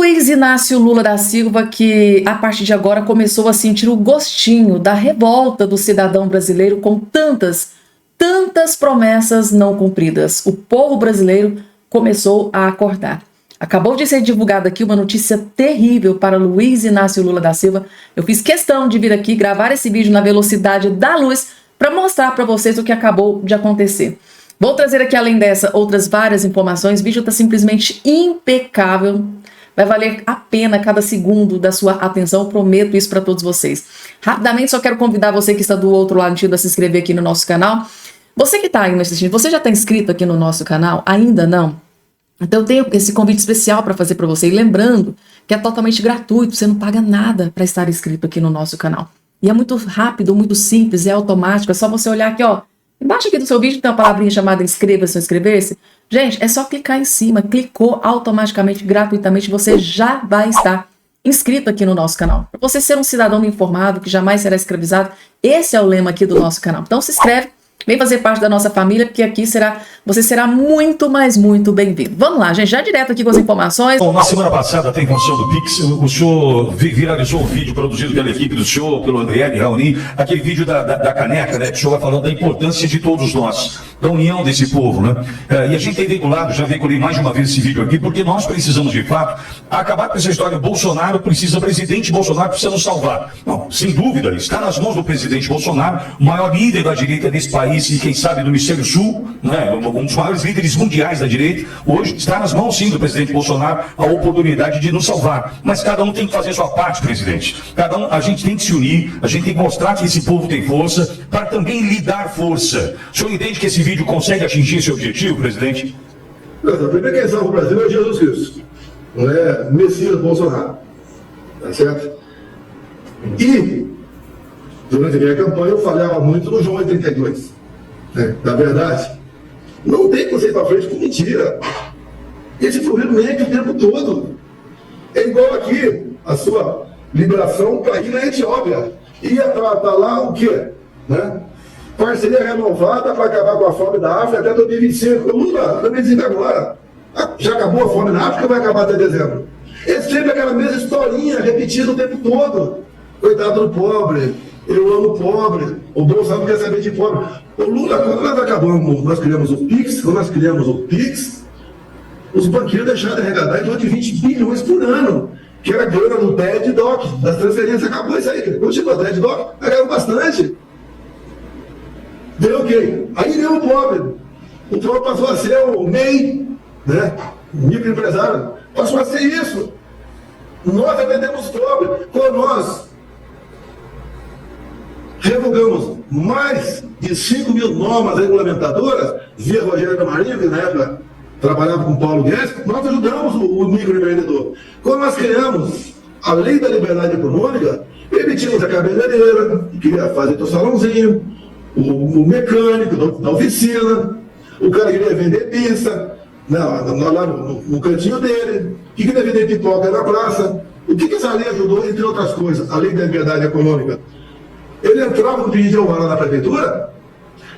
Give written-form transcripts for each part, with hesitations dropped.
Luiz Inácio Lula da Silva, que a partir de agora começou a sentir o gostinho da revolta do cidadão brasileiro com tantas promessas não cumpridas. O povo brasileiro começou a acordar. Acabou de ser divulgada aqui uma notícia terrível para Luiz Inácio Lula da Silva. Eu fiz questão de vir aqui gravar esse vídeo na velocidade da luz para mostrar para vocês o que acabou de acontecer. Vou trazer aqui, além dessa, outras várias informações. O vídeo está simplesmente impecável. Vai valer a pena cada segundo da sua atenção, eu prometo isso para todos vocês. Rapidamente, só quero convidar você que está do outro lado a se inscrever aqui no nosso canal. Você que está aí me assistindo, você já está inscrito aqui no nosso canal? Ainda não? Então eu tenho esse convite especial para fazer para você. E lembrando que é totalmente gratuito, você não paga nada para estar inscrito aqui no nosso canal. E é muito rápido, muito simples, é automático, é só você olhar aqui, ó. Embaixo aqui do seu vídeo tem uma palavrinha chamada inscreva-se ou inscrever-se. Gente, é só clicar em cima, clicou automaticamente, gratuitamente, você já vai estar inscrito aqui no nosso canal. Para você ser um cidadão informado, que jamais será escravizado, esse é o lema aqui do nosso canal. Então se inscreve, vem fazer parte da nossa família, porque aqui você será muito, mas muito bem-vindo. Vamos lá, gente, já direto aqui com as informações. Bom, na semana passada, tem condição do Pix, o senhor viralizou um vídeo produzido pela equipe do senhor, pelo Andriele Raoni, aquele vídeo da caneca, né, que o senhor vai falando da importância de todos nós, da união desse povo, né? E a gente tem veiculado, já veiculei mais de uma vez esse vídeo aqui, porque nós precisamos, de fato, acabar com essa história. Bolsonaro precisa, presidente Bolsonaro precisa nos salvar. Não, sem dúvida, está nas mãos do presidente Bolsonaro, o maior líder da direita desse país, e quem sabe do Hemisfério Sul, né, um dos maiores líderes mundiais da direita. Hoje está nas mãos, sim, do presidente Bolsonaro a oportunidade de nos salvar. Mas cada um tem que fazer sua parte, presidente. A gente tem que se unir, a gente tem que mostrar que esse povo tem força, para também lhe dar força. O senhor entende que esse vídeo consegue atingir esse objetivo, presidente? A primeira quem salva o Brasil é Jesus Cristo, não é Messias Bolsonaro. Tá certo? E, durante a minha campanha, eu falhava muito no João 32. Na verdade, não tem conceito para frente com mentira. Esse problema mente o tempo todo. É igual aqui, a sua liberação para ir na Etiópia. Ia tratar lá o quê? Né? Parceria renovada para acabar com a fome da África até 2025. Lula, 2025 agora. Já acabou a fome na África, vai acabar até dezembro. É sempre aquela mesma historinha, repetida o tempo todo. Coitado do pobre. Eu amo pobre, o Bolsonaro quer saber de pobre. O Lula, quando nós criamos o Pix, os banqueiros deixaram de arrecadar em torno de 20 bilhões por ano, que era grana no TED Doc, das transferências. Acabou isso aí, quando chegou o TED Doc, ganharam bastante. Deu o quê? Aí deu o pobre. O pobre passou a ser o MEI, né? O microempresário, passou a ser isso. Nós atendemos pobre, quando nós revogamos mais de 5 mil normas regulamentadoras, via Rogério Marinho, que na época trabalhava com Paulo Guedes, nós ajudamos o microempreendedor. Quando nós criamos a lei da liberdade econômica, permitimos a cabeleireira, que queria fazer seu salãozinho, o mecânico da oficina, o cara que queria vender pizza, lá no cantinho dele, que queria vender pipoca na praça. O que essa lei ajudou, entre outras coisas, a lei da liberdade econômica? Ele entrava no pedido de alvará na prefeitura,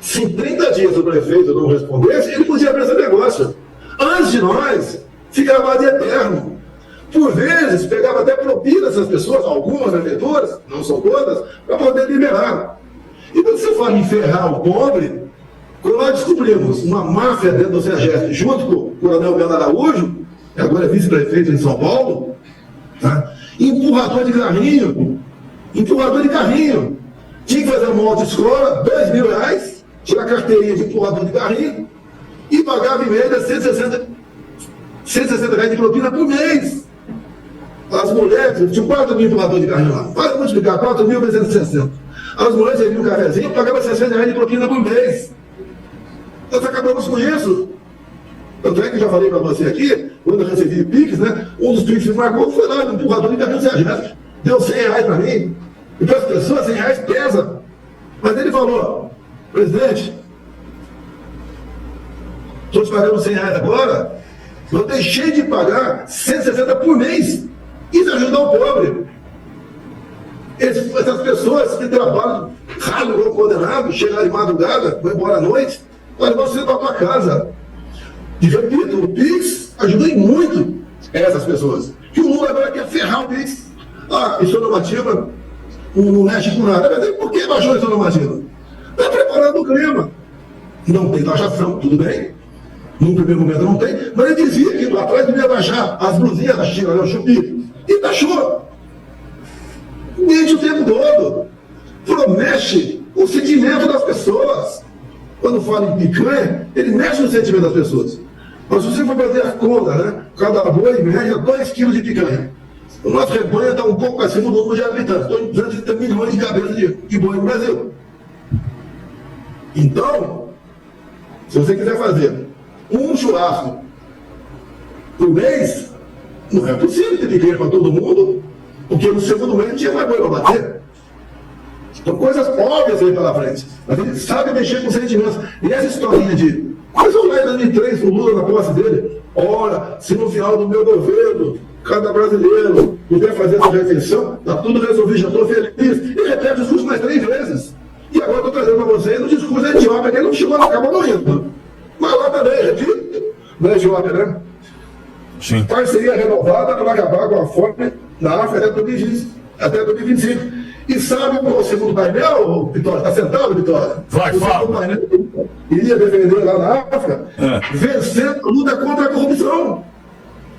se em 30 dias o prefeito não respondesse, ele podia abrir esse negócio. Antes de nós, ficava lá de eterno. Por vezes, pegava até propina dessas pessoas, algumas prefeituras, não são todas, para poder liberar. E quando você fala em ferrar o pobre, quando nós descobrimos uma máfia dentro do CEGESP, junto com o coronel Belo Araújo, que agora é vice-prefeito em São Paulo, tá? Empurrador de carrinho. Tinha que fazer uma autoescola, R$2.000, tirar a carteirinha de empurrador de carrinho e pagava em média R$160 de propina por mês. As mulheres, tinha 4 mil empurradores de carrinho lá. Pode multiplicar, 4.360. As mulheres serviam um cafezinho, pagavam R$60 de propina por mês. Nós acabamos com isso. Tanto é que eu já falei para você aqui, quando eu recebi Pix, né? Um dos Pix que me marcou foi lá no empurrador de carrinho CEGESP. Deu R$100 para mim. E para as pessoas, R$100 pesa. Mas ele falou, presidente, estou te pagando R$100 agora, eu deixei de pagar R$160 por mês. Isso ajuda o pobre. Essas pessoas que trabalham ralo ou condenado, chegam de madrugada, vão embora à noite, vai levar você para a tua casa. E repito, o Pix ajuda muito essas pessoas. Que o Lula agora quer ferrar o Pix. Isso é normativa, não mexe com nada. Mas por que baixou essa normativa? Está preparando o clima. Não tem taxação, tudo bem. No primeiro momento não tem, mas ele dizia que lá atrás devia baixar as blusinhas da China, o Shopee, e taxou. Mente o tempo todo. Mexe o sentimento das pessoas. Quando fala em picanha, ele mexe no sentimento das pessoas. Mas se você for fazer a conta, né? Cada boi média 2 quilos de picanha. O nosso rebanho está um pouco acima do número de habitantes. 230 milhões de cabeças de boi no Brasil. Então, se você quiser fazer um churrasco por mês, não é possível ter picanha para todo mundo, porque no segundo mês não tinha mais boi para bater. Então, coisas óbvias aí pela frente. Mas ele sabe mexer com sentimentos. E essa historinha de... Mas eu lá em 2003, o Lula na posse dele, ora, se no final do meu governo, cada brasileiro puder fazer essa refeição, está tudo resolvido, já estou feliz. E repete o discurso mais 3 vezes. E agora estou trazendo para vocês o discurso etíope, que ele não chegou, acabou não indo. Mas lá também, repito, não é Etiópia, né? Sim. Parceria renovada para acabar com a fome na África até 2025. E sabe qual é o segundo painel, Vitória? Está sentado, Vitória? Vai, fala. Iria defender lá na África, vencendo a luta contra a corrupção.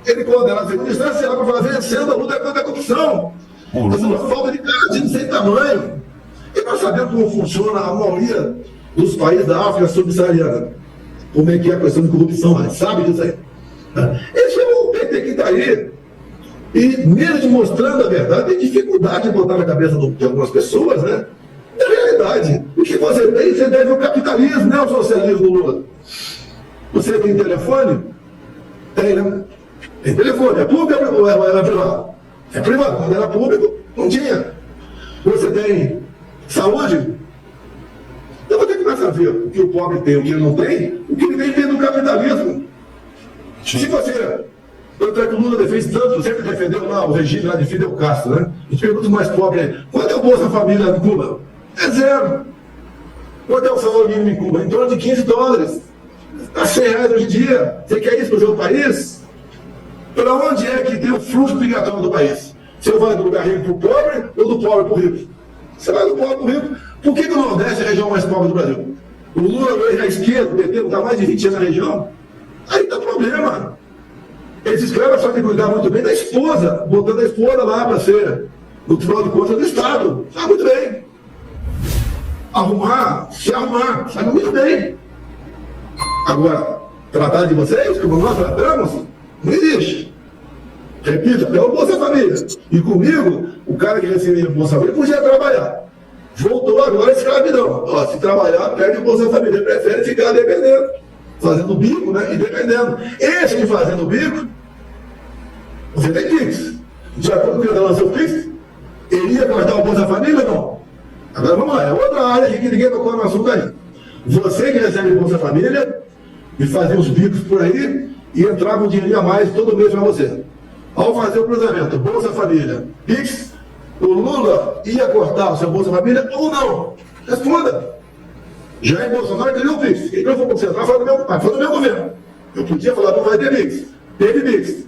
Ele condena a segunda instância para falar vencendo a luta contra a corrupção. Mas uma falta de caradinho sem tamanho. E nós sabemos como funciona a maioria dos países da África subsaariana. Como é que é a questão de corrupção, a gente sabe disso aí. Esse é o PT que está aí. E mesmo mostrando a verdade, tem dificuldade de botar na cabeça de algumas pessoas, né? É a realidade. O que você tem, você deve ao capitalismo, não ao socialismo, Lula. Você tem telefone? Tem, né? Tem telefone. É público ou é privado? É privado. Quando era público, não tinha. Você tem saúde? Eu vou ter que começar a ver o que o pobre tem, o que ele não tem, o que ele tem dentro do capitalismo. Sim. Se você... Tanto é que o Lula defende tanto, sempre defendeu lá o regime lá de Fidel Castro, né? A gente pergunta os mais pobres aí, quanto é o Bolsa Família em Cuba? É 0. Quanto é o salário mínimo em Cuba? Em torno de $15. Está R$100 hoje em dia. Você quer isso para o seu país? Para onde é que tem o fluxo migratório do país? Você vai do lugar rico para o pobre ou do pobre para o rico? Você vai do pobre para o rico. Por que o Nordeste é a região mais pobre do Brasil? O Lula hoje à esquerda, o PT não está mais de 20 anos na região? Aí está o problema. Esses caras só tem que cuidar muito bem da esposa, botando a esposa lá para ser, no final de contas, do Estado. Sabe muito bem. Se arrumar, sabe muito bem. Agora, tratar de vocês, como nós tratamos, não existe. Repito, até o Bolsa Família. E comigo, o cara que recebia o Bolsa Família podia trabalhar. Voltou agora a escravidão. Se trabalhar, perde o Bolsa Família. Prefere ficar dependendo. Fazendo bico, né? E dependendo. Esse de fazendo bico, você tem Pix. Já quando o cara lançou o Pix, ele ia cortar o Bolsa Família ou não? Agora vamos lá, é outra área que ninguém tocou no assunto aí. Você que recebe o Bolsa Família e fazia os bicos por aí e entrava um dinheirinho a mais todo mês para você. Ao fazer o cruzamento Bolsa Família, Pix, o Lula ia cortar o seu Bolsa Família ou não? Responda. Jair Bolsonaro criou o Pix. Quem não for concentrar foi do meu governo. Eu podia falar, não vai ter Pix. Teve Pix.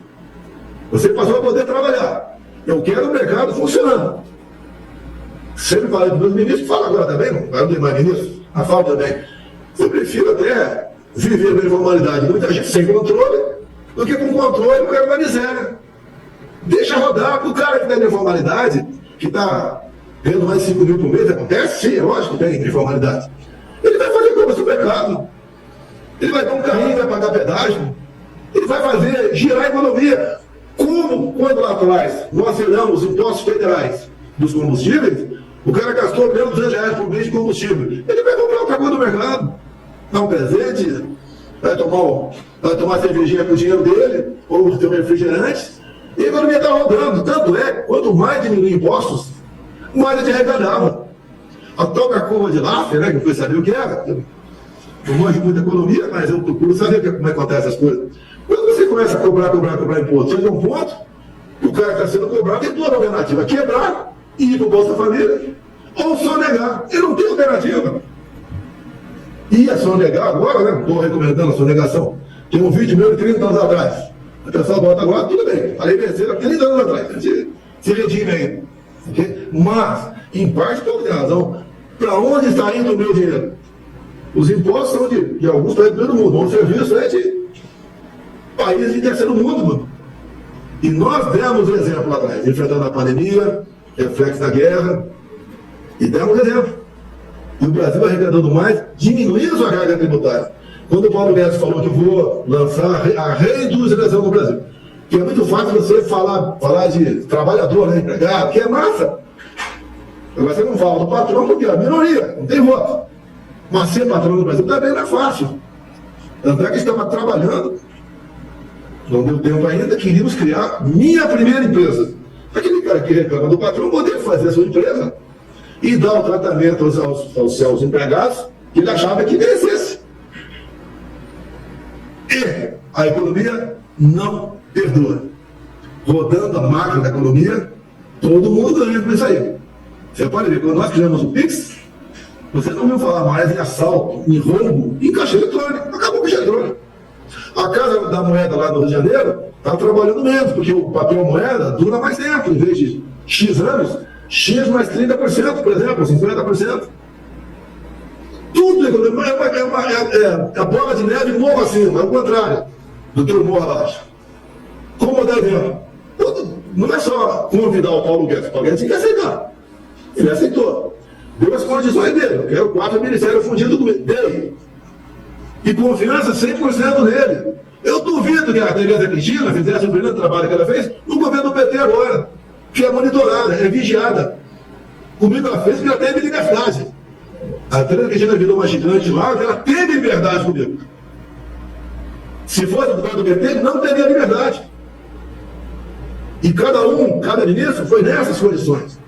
Você passou a poder trabalhar. Eu quero o mercado funcionando. Sempre falei para os meus ministros, fala agora também, não vai ter mais ministro, a falta também. Eu prefiro até viver na informalidade, muita gente sem controle, do que com controle o cara da miséria. Deixa rodar para o cara que está na informalidade, que está ganhando mais 5 mil por mês, acontece? Sim, é lógico que tem informalidade. Ele vai fazer compra no supermercado. Ele vai dar um carrinho, vai pagar pedágio. Ele vai fazer girar a economia. Como quando lá atrás nós tiramos impostos federais dos combustíveis, o cara gastou menos de R$200 por mês de combustível. Ele vai comprar outra coisa no mercado, dar um presente, vai tomar cervejinha com o dinheiro dele, ou o seu refrigerante, e a economia está rodando. Tanto é, quanto mais diminuir impostos, mais a gente arrecadava. A tal da curva de Laffer, né, que eu fui saber o que era. Eu manjo muito economia, mas eu procuro saber como é que acontece essas coisas. Quando você começa a cobrar imposto, chega um ponto, o cara que está sendo cobrado tem duas alternativas: quebrar e ir para o Bolsa Família, ou sonegar. Ele não tem alternativa. Ia sonegar agora, né? Estou recomendando a sonegação. Tem um vídeo meu de 30 anos atrás. O pessoal bota agora, tudo bem. Falei besteira 30 anos atrás. Se redime aí. Okay? Mas, em parte, todo tem razão. Para onde está indo o meu dinheiro? Os impostos são de alguns países do mundo. O serviço é de países de terceiro mundo, mano. E nós demos um exemplo lá atrás, enfrentando a pandemia, reflexo da guerra, e demos um exemplo. E o Brasil arrecadando mais, diminuindo sua carga tributária. Quando o Paulo Guedes falou que vou lançar a reindustrialização no Brasil, que é muito fácil você falar de trabalhador, né, empregado, que é massa. Agora você não fala do patrão porque é a minoria, não tem voto. Mas ser patrão no Brasil também não é fácil. Tanto é que estava trabalhando, não deu tempo ainda, queríamos criar minha primeira empresa. Aquele cara que reclama do patrão poder fazer a sua empresa e dar o tratamento aos seus empregados que ele achava que merecesse. E a economia não perdoa. Rodando a máquina da economia, todo mundo ganha com isso aí. Você pode ver, quando nós criamos o Pix, você não ouviu falar mais em assalto, em roubo, em caixa eletrônico. Acabou o caixa eletrônico. A Casa da Moeda lá no Rio de Janeiro está trabalhando menos, porque o papel moeda dura mais tempo. Em vez de X anos, X mais 30%, por exemplo, 50%. Tudo é a bola de neve morro acima, é o contrário do que o morro abaixo. Como dá exemplo? Não é só convidar o Paulo Guedes. O Paulo Guedes tinha que aceitar. Ele aceitou. Deu as condições dele. Eu quero 4 ministérios fundidos dele. E confiança 100% nele. Eu duvido que a Tereza Cristina fizesse o primeiro trabalho que ela fez no governo do PT agora. Que é monitorada, é vigiada. Comigo ela fez porque ela teve liberdade. A Tereza Cristina virou uma gigante lá, ela teve liberdade comigo. Se fosse do governo do PT, não teria liberdade. E cada ministro foi nessas condições.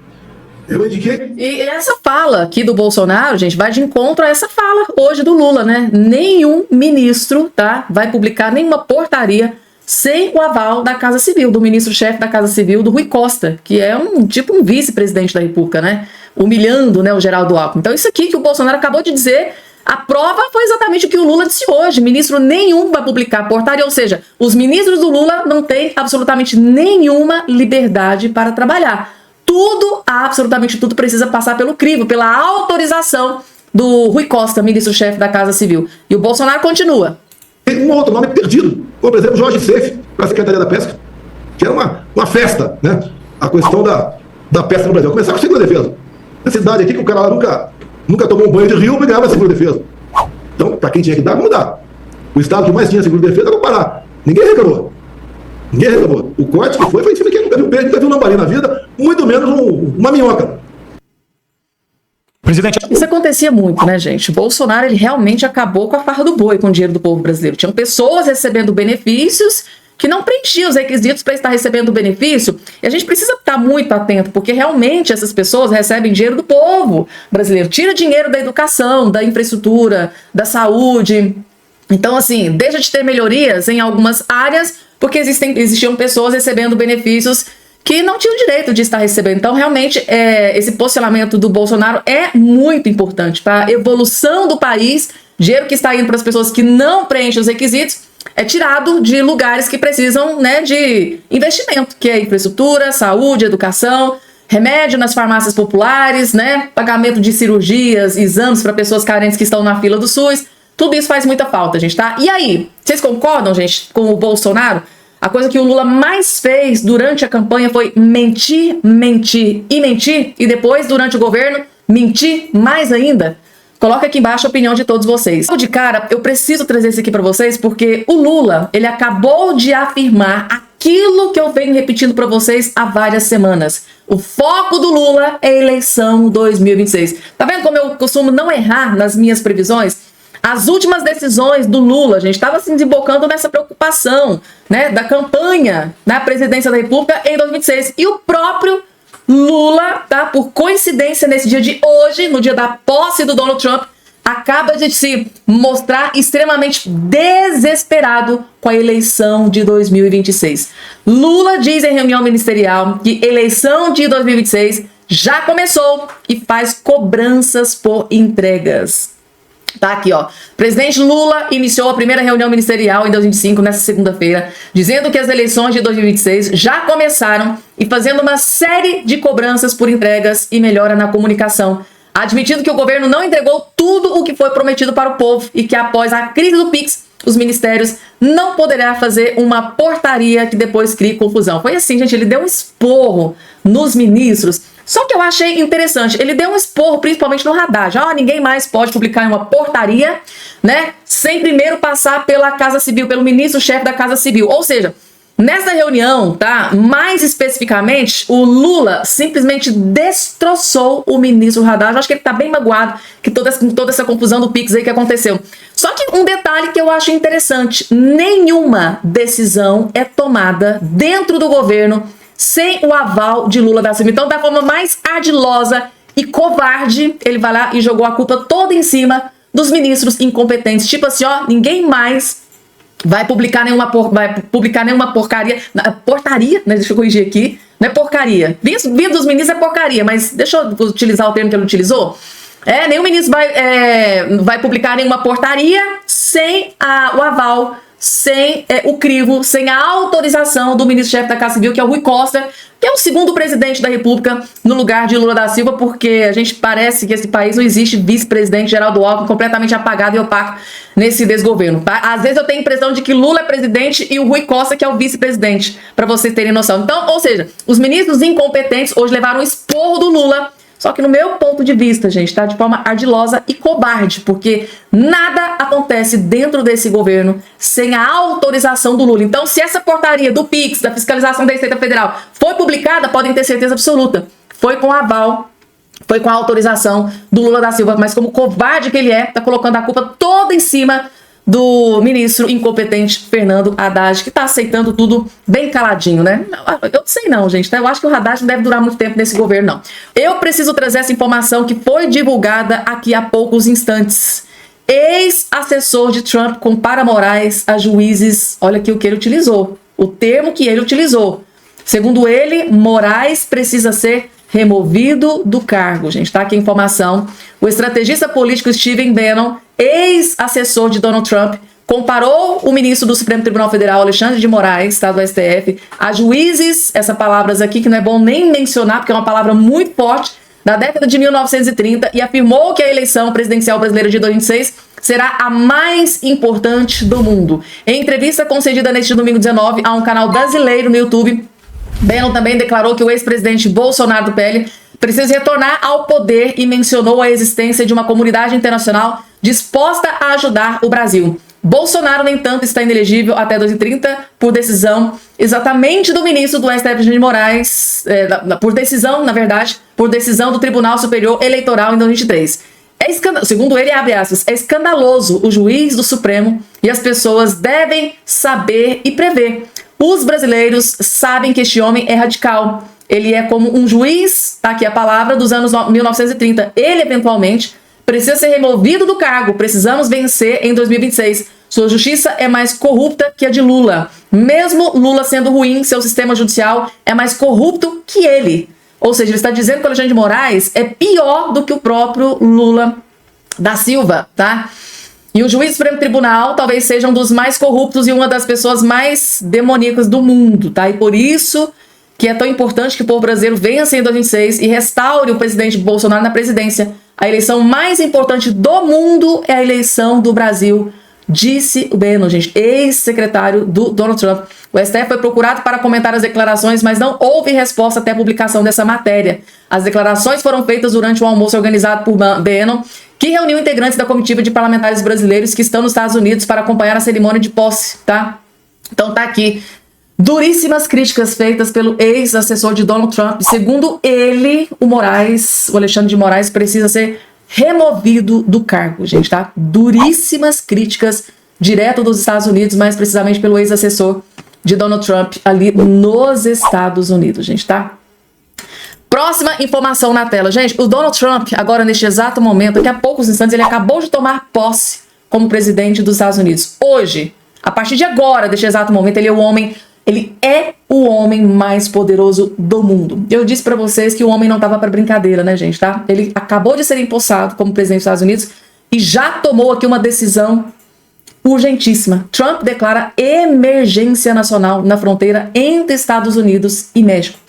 Eu indiquei. E essa fala aqui do Bolsonaro, gente, vai de encontro a essa fala hoje do Lula, né? Nenhum ministro, tá, vai publicar nenhuma portaria sem o aval da Casa Civil, do ministro-chefe da Casa Civil, do Rui Costa, que é um vice-presidente da República, né? Humilhando, né, o Geraldo Alckmin. Então isso aqui que o Bolsonaro acabou de dizer, a prova foi exatamente o que o Lula disse hoje. Ministro nenhum vai publicar portaria, ou seja, os ministros do Lula não têm absolutamente nenhuma liberdade para trabalhar. Tudo, absolutamente tudo, precisa passar pelo crivo, pela autorização do Rui Costa, ministro-chefe da Casa Civil. E o Bolsonaro continua. Tem um outro nome perdido, como por exemplo Jorge Seif, para a Secretaria da Pesca, que era uma festa, né? A questão da pesca no Brasil. Vou começar com a segunda defesa. Essa cidade aqui que o cara lá nunca tomou um banho de rio, ganhava a segunda defesa. Então, para quem tinha que dar, vamos dar. O estado que mais tinha segunda defesa era o Pará. Ninguém reclamou. O corte que foi em cima de quem nunca viu peixe, nunca viu um lambari na vida, muito menos uma minhoca. Presidente. Isso acontecia muito, né, gente? O Bolsonaro, ele realmente acabou com a farra do boi com o dinheiro do povo brasileiro. Tinham pessoas recebendo benefícios que não preenchiam os requisitos para estar recebendo o benefício. E a gente precisa estar muito atento, porque realmente essas pessoas recebem dinheiro do povo brasileiro. Tira dinheiro da educação, da infraestrutura, da saúde. Então, assim, deixa de ter melhorias em algumas áreas, porque existiam pessoas recebendo benefícios que não tinham direito de estar recebendo. Então, realmente, esse posicionamento do Bolsonaro é muito importante para a evolução do país. Dinheiro que está indo para as pessoas que não preenchem os requisitos é tirado de lugares que precisam, né, de investimento, que é infraestrutura, saúde, educação, remédio nas farmácias populares, né, pagamento de cirurgias, exames para pessoas carentes que estão na fila do SUS. Tudo isso faz muita falta, gente, tá? E aí, vocês concordam, gente, com o Bolsonaro? A coisa que o Lula mais fez durante a campanha foi mentir, mentir e mentir, e depois, durante o governo, mentir mais ainda? Coloca aqui embaixo a opinião de todos vocês. De cara, eu preciso trazer isso aqui para vocês, porque o Lula, ele acabou de afirmar aquilo que eu venho repetindo para vocês há várias semanas. O foco do Lula é a eleição 2026. Tá vendo como eu costumo não errar nas minhas previsões? As últimas decisões do Lula, gente, estava se desembocando nessa preocupação, né, da campanha na presidência da República em 2026. E o próprio Lula, tá, por coincidência, nesse dia de hoje, no dia da posse do Donald Trump, acaba de se mostrar extremamente desesperado com a eleição de 2026. Lula diz em reunião ministerial que eleição de 2026 já começou e faz cobranças por entregas. Tá aqui, ó. Presidente Lula iniciou a primeira reunião ministerial em 2025, nessa segunda-feira, dizendo que as eleições de 2026 já começaram e fazendo uma série de cobranças por entregas e melhora na comunicação, admitindo que o governo não entregou tudo o que foi prometido para o povo e que após a crise do Pix, os ministérios não poderá fazer uma portaria que depois crie confusão. Foi assim, gente, ele deu um esporro nos ministros. Só que eu achei interessante, ele deu um esporro principalmente no Haddad. Ninguém mais pode publicar em uma portaria, né, sem primeiro passar pela Casa Civil, pelo ministro-chefe da Casa Civil. Ou seja, nessa reunião, tá, mais especificamente, o Lula simplesmente destroçou o ministro Haddad. Eu acho que ele tá bem magoado que toda essa confusão do Pix aí que aconteceu. Só que um detalhe que eu acho interessante, nenhuma decisão é tomada dentro do governo sem o aval de Lula da Silva. Então, da forma mais ardilosa e covarde, ele vai lá e jogou a culpa toda em cima dos ministros incompetentes. Tipo assim, ninguém mais vai publicar nenhuma porcaria, portaria, né? Deixa eu corrigir aqui, não é porcaria. Vindo dos ministros é porcaria, mas deixa eu utilizar o termo que ele utilizou. Nenhum ministro vai publicar nenhuma portaria sem o aval, sem o crivo, sem a autorização do ministro-chefe da Casa Civil, que é o Rui Costa, que é o segundo presidente da República no lugar de Lula da Silva, porque a gente parece que esse país não existe vice-presidente Geraldo Alckmin completamente apagado e opaco nesse desgoverno. Tá? Às vezes eu tenho a impressão de que Lula é presidente e o Rui Costa que é o vice-presidente, para vocês terem noção. Então, ou seja, os ministros incompetentes hoje levaram um esporro do Lula. Só que no meu ponto de vista, gente, tá de forma ardilosa e cobarde, porque nada acontece dentro desse governo sem a autorização do Lula. Então, se essa portaria do Pix, da fiscalização da Receita Federal, foi publicada, podem ter certeza absoluta, foi com aval, foi com a autorização do Lula da Silva, mas como covarde que ele tá colocando a culpa toda em cima do ministro incompetente Fernando Haddad, que tá aceitando tudo bem caladinho, né? Eu não sei não, gente, tá? Eu acho que o Haddad não deve durar muito tempo nesse governo, não. Eu preciso trazer essa informação que foi divulgada aqui há poucos instantes. Ex-assessor de Trump compara Moraes a juízes, olha aqui o que ele utilizou, o termo que ele utilizou. Segundo ele, Moraes precisa ser removido do cargo, gente, tá aqui a informação. O estrategista político Stephen Bannon, ex-assessor de Donald Trump, comparou o ministro do Supremo Tribunal Federal, Alexandre de Moraes, tá, do STF, a juízes, essa palavras aqui que não é bom nem mencionar, porque é uma palavra muito forte, da década de 1930, e afirmou que a eleição presidencial brasileira de 2026 será a mais importante do mundo. Em entrevista concedida neste domingo 19 a um canal brasileiro no YouTube, Bannon também declarou que o ex-presidente Bolsonaro do PL precisa retornar ao poder e mencionou a existência de uma comunidade internacional disposta a ajudar o Brasil. Bolsonaro, no entanto, está inelegível até 2030 por decisão exatamente do ministro do STF de Moraes, por decisão do Tribunal Superior Eleitoral em 2023. Segundo ele, abre aspas, é escandaloso o juiz do Supremo e as pessoas devem saber e prever. Os brasileiros sabem que este homem é radical. Ele é como um juiz, tá aqui a palavra, dos anos 1930. Ele, eventualmente, precisa ser removido do cargo. Precisamos vencer em 2026. Sua justiça é mais corrupta que a de Lula. Mesmo Lula sendo ruim, seu sistema judicial é mais corrupto que ele. Ou seja, ele está dizendo que o Alexandre de Moraes é pior do que o próprio Lula da Silva, tá? E o juiz do Supremo Tribunal talvez seja um dos mais corruptos e uma das pessoas mais demoníacas do mundo, tá? E por isso que é tão importante que o povo brasileiro vença em 2026 e restaure o presidente Bolsonaro na presidência. A eleição mais importante do mundo é a eleição do Brasil, disse o Bannon, gente, ex-secretário do Donald Trump. O STF foi procurado para comentar as declarações, mas não houve resposta até a publicação dessa matéria. As declarações foram feitas durante um almoço organizado por Bannon, que reuniu integrantes da comitiva de parlamentares brasileiros que estão nos Estados Unidos para acompanhar a cerimônia de posse, tá? Então tá aqui. Duríssimas críticas feitas pelo ex-assessor de Donald Trump. Segundo ele, o Alexandre de Moraes precisa ser removido do cargo, gente, tá? Duríssimas críticas direto dos Estados Unidos, mais precisamente pelo ex-assessor de Donald Trump ali nos Estados Unidos, gente, tá? Próxima informação na tela. Gente, o Donald Trump, agora neste exato momento, daqui a poucos instantes, ele acabou de tomar posse como presidente dos Estados Unidos. Hoje, a partir de agora, deste exato momento, ele é o homem mais poderoso do mundo. Eu disse pra vocês que o homem não tava pra brincadeira, né, gente, tá? Ele acabou de ser empossado como presidente dos Estados Unidos e já tomou aqui uma decisão urgentíssima. Trump declara emergência nacional na fronteira entre Estados Unidos e México.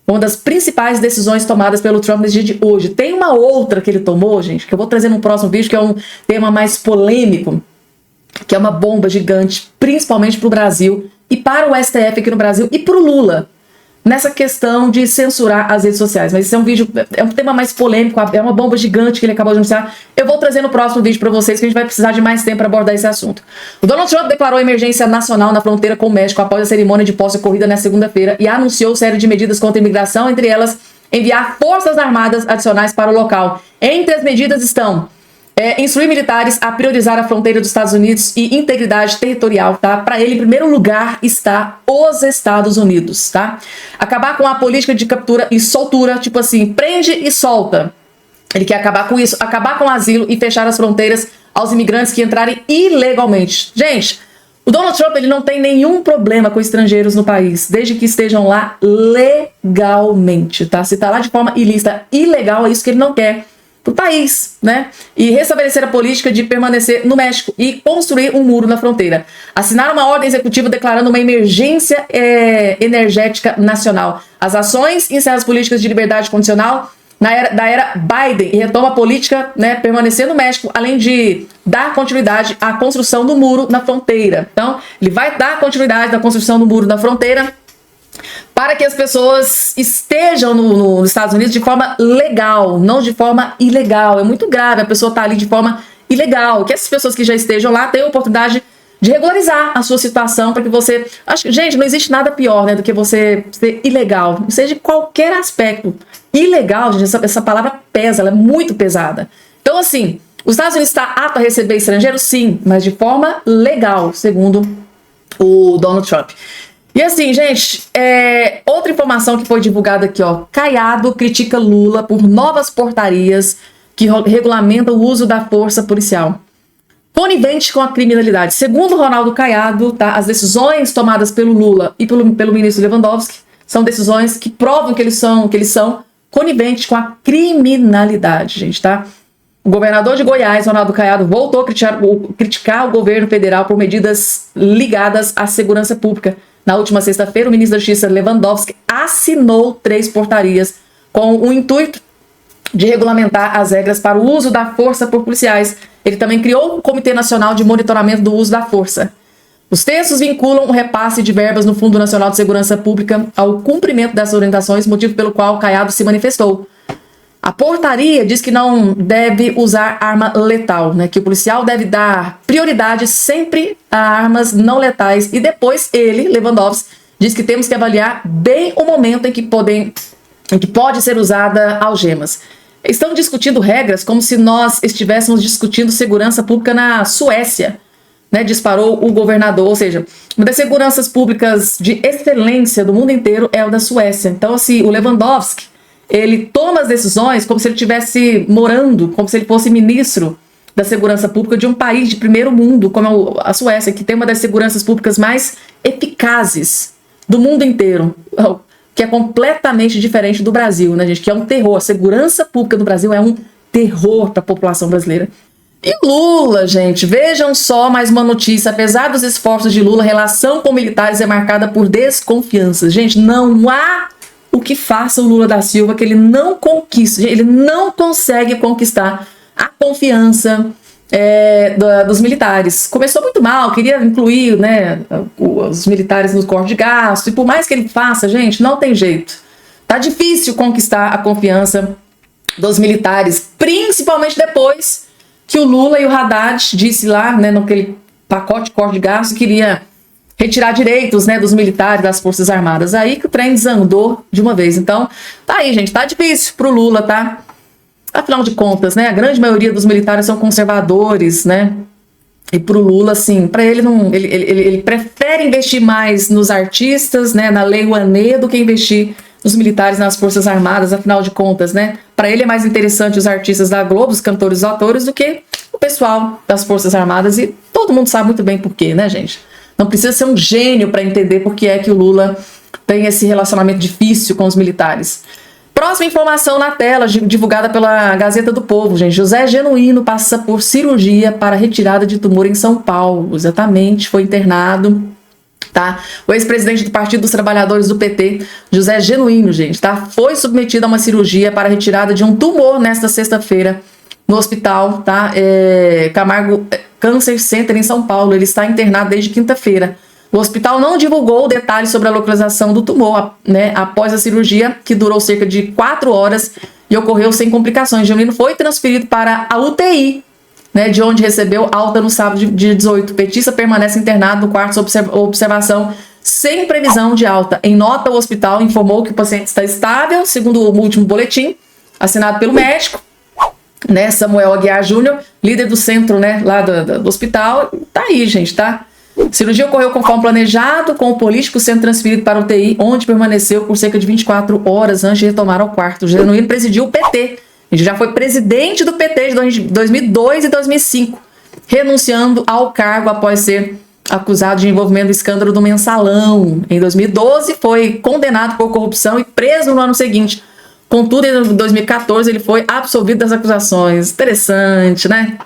Uma das principais decisões tomadas pelo Trump nesse dia de hoje. Tem uma outra que ele tomou, gente, que eu vou trazer no próximo vídeo, que é um tema mais polêmico, que é uma bomba gigante, principalmente para o Brasil e para o STF aqui no Brasil e para o Lula, nessa questão de censurar as redes sociais. Mas esse é um vídeo, é um tema mais polêmico, é uma bomba gigante que ele acabou de anunciar. Eu vou trazer no próximo vídeo para vocês, que a gente vai precisar de mais tempo para abordar esse assunto. O Donald Trump declarou emergência nacional na fronteira com o México após a cerimônia de posse ocorrida nesta segunda-feira e anunciou série de medidas contra a imigração, entre elas enviar forças armadas adicionais para o local. Entre as medidas estão instruir militares a priorizar a fronteira dos Estados Unidos e integridade territorial, tá? Para ele, em primeiro lugar, está os Estados Unidos, tá? Acabar com a política de captura e soltura, tipo assim, prende e solta. Ele quer acabar com isso, acabar com o asilo e fechar as fronteiras aos imigrantes que entrarem ilegalmente. Gente, o Donald Trump, ele não tem nenhum problema com estrangeiros no país, desde que estejam lá legalmente, tá? Se tá lá de forma ilícita, ilegal, é isso que ele não quer para o país, né? E restabelecer a política de permanecer no México e construir um muro na fronteira. Assinar uma ordem executiva declarando uma emergência energética nacional. As ações encerram as políticas de liberdade condicional da era Biden e retoma a política, né, permanecer no México, além de dar continuidade à construção do muro na fronteira. Então, ele vai dar continuidade à construção do muro na fronteira para que as pessoas estejam nos Estados Unidos de forma legal, não de forma ilegal. É muito grave a pessoa estar ali de forma ilegal. Que essas pessoas que já estejam lá tenham a oportunidade de regularizar a sua situação para que você... Gente, não existe nada pior, né, do que você ser ilegal, seja de qualquer aspecto. Ilegal, gente, essa palavra pesa, ela é muito pesada. Então, assim, os Estados Unidos está apto a receber estrangeiros? Sim, mas de forma legal, segundo o Donald Trump. E assim, gente, outra informação que foi divulgada aqui, ó. Caiado critica Lula por novas portarias que regulamentam o uso da força policial. Conivente com a criminalidade. Segundo Ronaldo Caiado, tá, as decisões tomadas pelo Lula e pelo ministro Lewandowski são decisões que provam que eles são coniventes com a criminalidade, gente, tá? O governador de Goiás, Ronaldo Caiado, voltou a criticar o governo federal por medidas ligadas à segurança pública. Na última sexta-feira, o ministro da Justiça Lewandowski assinou 3 portarias com o intuito de regulamentar as regras para o uso da força por policiais. Ele também criou um Comitê Nacional de Monitoramento do Uso da Força. Os textos vinculam o repasse de verbas no Fundo Nacional de Segurança Pública ao cumprimento dessas orientações, motivo pelo qual Caiado se manifestou. A portaria diz que não deve usar arma letal, né? Que o policial deve dar prioridade sempre a armas não letais. E depois ele, Lewandowski, diz que temos que avaliar bem o momento em que pode ser usada algemas. Estão discutindo regras como se nós estivéssemos discutindo segurança pública na Suécia, né? Disparou o governador, ou seja, uma das seguranças públicas de excelência do mundo inteiro é o da Suécia. Então, assim, o Lewandowski, ele toma as decisões como se ele estivesse morando, como se ele fosse ministro da segurança pública de um país de primeiro mundo, como a Suécia, que tem uma das seguranças públicas mais eficazes do mundo inteiro, que é completamente diferente do Brasil, né, gente? Que é um terror. A segurança pública do Brasil é um terror para a população brasileira. E Lula, gente, vejam só mais uma notícia. Apesar dos esforços de Lula, a relação com militares é marcada por desconfiança. Gente, não há o que faça o Lula da Silva que ele não conquista, ele não consegue conquistar a confiança dos militares. Começou muito mal, queria incluir, né, os militares no corte de gasto, e por mais que ele faça, gente, não tem jeito. Tá difícil conquistar a confiança dos militares, principalmente depois que o Lula e o Haddad disse lá, né, naquele pacote de corte de gasto, queria retirar direitos, né, dos militares, das Forças Armadas. Aí que o trem desandou de uma vez. Então, tá aí, gente, tá difícil pro Lula, tá? Afinal de contas, né, a grande maioria dos militares são conservadores, né? E pro Lula, assim, para ele não, ele prefere investir mais nos artistas, né, na Lei Rouanet, do que investir nos militares, nas Forças Armadas. Afinal de contas, né? Para ele é mais interessante os artistas da Globo, os cantores, os atores, do que o pessoal das Forças Armadas. E todo mundo sabe muito bem por quê, né, gente? Não precisa ser um gênio para entender por que é que o Lula tem esse relacionamento difícil com os militares. Próxima informação na tela, divulgada pela Gazeta do Povo, gente. José Genuíno passa por cirurgia para retirada de tumor em São Paulo. Exatamente, foi internado, tá? O ex-presidente do Partido dos Trabalhadores do PT, José Genuíno, gente, tá? Foi submetido a uma cirurgia para retirada de um tumor nesta sexta-feira no hospital, tá? Camargo Cancer Center em São Paulo. Ele está internado desde quinta-feira. O hospital não divulgou detalhes sobre a localização do tumor, né, após a cirurgia, que durou cerca de 4 horas e ocorreu sem complicações. Genuíno foi transferido para a UTI, né, de onde recebeu alta no sábado, dia 18. O petista permanece internado no quarto sob observação, sem previsão de alta. Em nota, o hospital informou que o paciente está estável, segundo o último boletim, assinado pelo médico, né, Samuel Aguiar Júnior, líder do centro, né, lá do hospital. Tá aí, gente, tá? A cirurgia ocorreu conforme planejado, com o político sendo transferido para o UTI, onde permaneceu por cerca de 24 horas antes de retomar ao quarto. O Genuíno presidiu o PT. Ele já foi presidente do PT de 2002 e 2005, renunciando ao cargo após ser acusado de envolvimento no escândalo do Mensalão. Em 2012, foi condenado por corrupção e preso no ano seguinte. Contudo, em 2014, ele foi absolvido das acusações. Interessante, né?